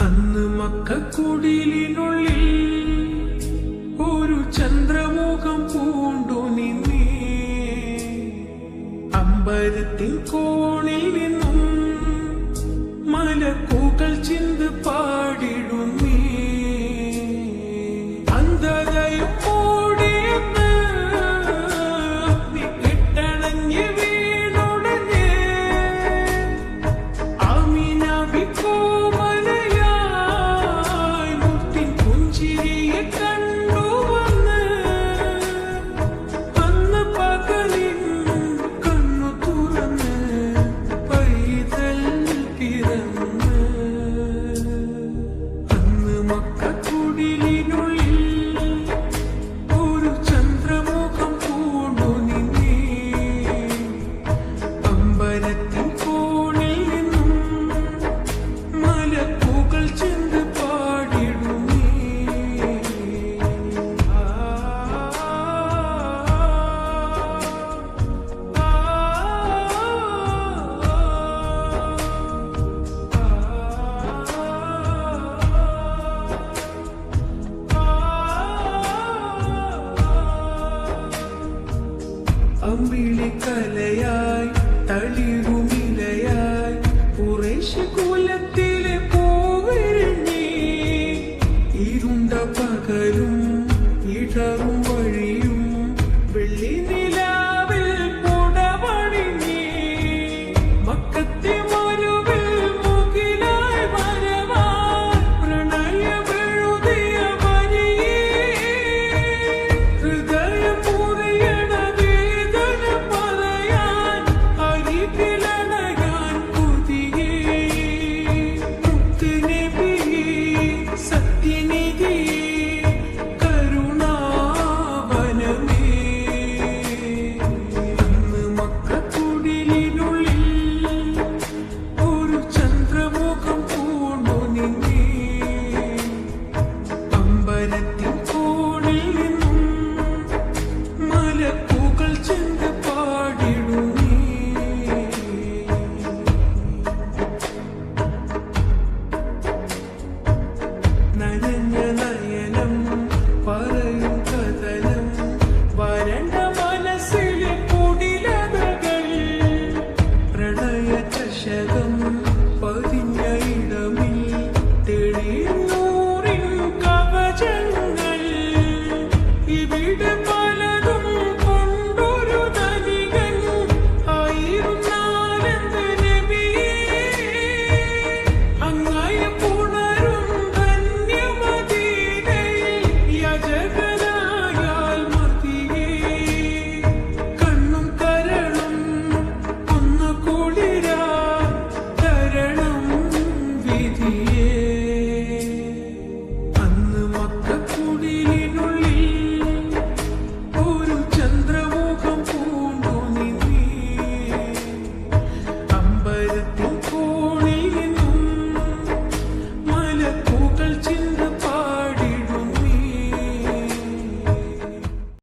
അന്ന് മക്കക്കുടിലിനുള്ളിൽ ഒരു ചന്ദ്രമുഖം പൂണ്ടു നിന്നേ. അമ്പരത്തിൻ കോണിൽ നിന്നും മലക്കുകൾ ചിന്ത് പാടിടുന്നേ. അന്ധതയും ഓടിയെന്ന് നീ കെട്ടണഞ്ഞ് വീണുടഞ്ഞ് ആമിനാബി കോമലയായി മുത്തിൻ പുഞ്ചിരിയെ കണ്ടുവന്ന് അന്ന് പകലിൻ കണ്ണു തുറന്ന് പൈതൽ പിറന്ന്. അന്ന് മക്കക്കുടിലിനുള്ളിൽ ഒരു ചന്ദ്രമുഖം പൂണ്ടു നിന്നേ. അമ്പരത്തിൻ കോണിൽ നിന്നും മലക്കുകൾ